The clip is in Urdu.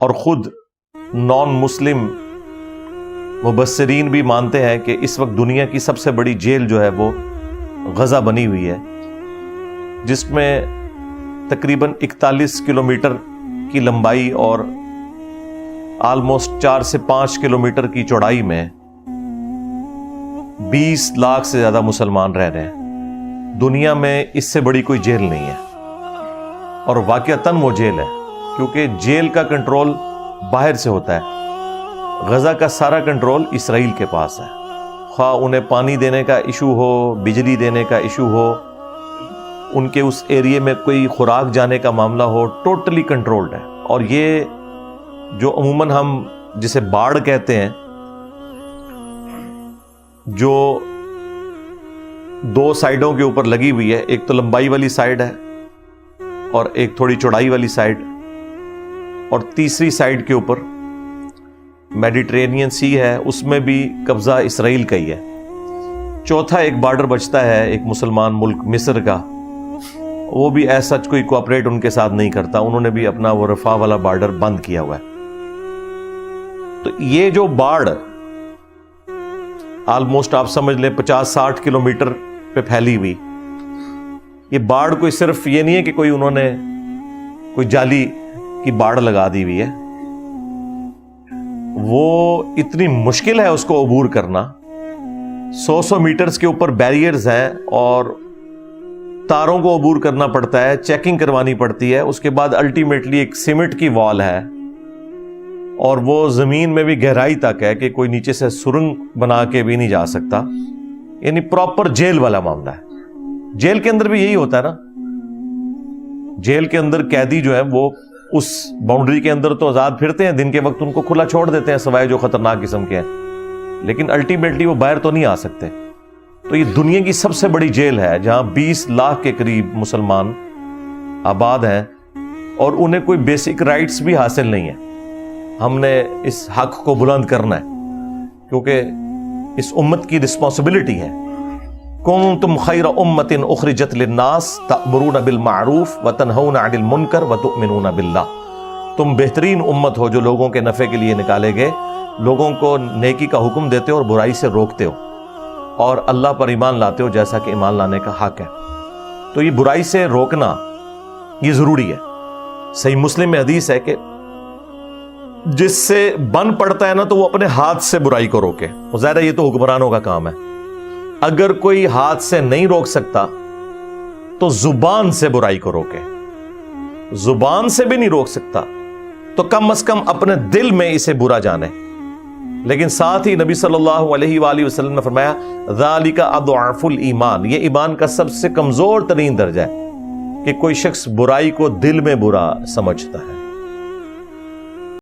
اور خود نان مسلم مبصرین بھی مانتے ہیں کہ اس وقت دنیا کی سب سے بڑی جیل جو ہے وہ غزہ بنی ہوئی ہے، جس میں تقریباً 41 کلومیٹر کی لمبائی اور آلموسٹ 4 سے 5 کلومیٹر کی چوڑائی میں 20 لاکھ سے زیادہ مسلمان رہ رہے ہیں۔ دنیا میں اس سے بڑی کوئی جیل نہیں ہے، اور واقعتاً وہ جیل ہے، کیونکہ جیل کا کنٹرول باہر سے ہوتا ہے۔ غزہ کا سارا کنٹرول اسرائیل کے پاس ہے، خواہ انہیں پانی دینے کا ایشو ہو، بجلی دینے کا ایشو ہو، ان کے اس ایریے میں کوئی خوراک جانے کا معاملہ ہو، ٹوٹلی کنٹرولڈ ہے۔ اور یہ جو عموماً ہم جسے باڑ کہتے ہیں، جو 2 سائیڈوں کے اوپر لگی ہوئی ہے، ایک تو لمبائی والی سائیڈ ہے اور ایک تھوڑی چوڑائی والی سائیڈ، اور تیسری سائیڈ کے اوپر میڈیٹرینین سی ہے، اس میں بھی قبضہ اسرائیل کا ہی ہے۔ چوتھا ایک بارڈر بچتا ہے ایک مسلمان ملک مصر کا، وہ بھی ایسا کوئی کوآپریٹ ان کے ساتھ نہیں کرتا، انہوں نے بھی اپنا وہ رفح والا بارڈر بند کیا ہوا ہے۔ تو یہ جو باڑ آلموسٹ آپ سمجھ لیں 50-60 کلومیٹر پہ پھیلی ہوئی، یہ باڑ کوئی صرف یہ نہیں ہے کہ کوئی انہوں نے کوئی جالی کی باڑ لگا دی ہوئی ہے، وہ اتنی مشکل ہے اس کو عبور کرنا۔ 100 میٹرز کے اوپر بیریئرز ہیں اور تاروں کو عبور کرنا پڑتا ہے، چیکنگ کروانی پڑتی ہے، اس کے بعد الٹیمیٹلی ایک سیمنٹ کی وال ہے، اور وہ زمین میں بھی گہرائی تک ہے کہ کوئی نیچے سے سرنگ بنا کے بھی نہیں جا سکتا، یعنی پراپر جیل والا معاملہ ہے۔ جیل کے اندر بھی یہی ہوتا ہے نا، جیل کے اندر قیدی جو ہے وہ اس باؤنڈری کے اندر تو آزاد پھرتے ہیں، دن کے وقت ان کو کھلا چھوڑ دیتے ہیں سوائے جو خطرناک قسم کے ہیں، لیکن الٹیمیٹلی وہ باہر تو نہیں آ سکتے۔ تو یہ دنیا کی سب سے بڑی جیل ہے، جہاں 20 لاکھ کے قریب مسلمان آباد ہیں، اور انہیں کوئی بیسک رائٹس بھی حاصل نہیں ہے۔ ہم نے اس حق کو بلند کرنا ہے، کیونکہ اس امت کی رسپانسبلٹی ہے۔ کنتم خیر امۃ اخرجت للناس تأمرون بالمعروف وتنہون عن المنکر وتؤمنون باللہ، تم بہترین امت ہو جو لوگوں کے نفع کے لیے نکالے گئے، لوگوں کو نیکی کا حکم دیتے ہو اور برائی سے روکتے ہو، اور اللہ پر ایمان لاتے ہو جیسا کہ ایمان لانے کا حق ہے۔ تو یہ برائی سے روکنا یہ ضروری ہے۔ صحیح مسلم میں حدیث ہے کہ جس سے بن پڑتا ہے نا تو وہ اپنے ہاتھ سے برائی کو روکے، ظاہر ہے یہ تو حکمرانوں کا کام ہے۔ اگر کوئی ہاتھ سے نہیں روک سکتا تو زبان سے برائی کو روکے، زبان سے بھی نہیں روک سکتا تو کم از کم اپنے دل میں اسے برا جانے۔ لیکن ساتھ ہی نبی صلی اللہ علیہ وآلہ وسلم نے فرمایا ذالک اضعف الایمان، یہ ایمان کا سب سے کمزور ترین درجہ ہے کہ کوئی شخص برائی کو دل میں برا سمجھتا ہے۔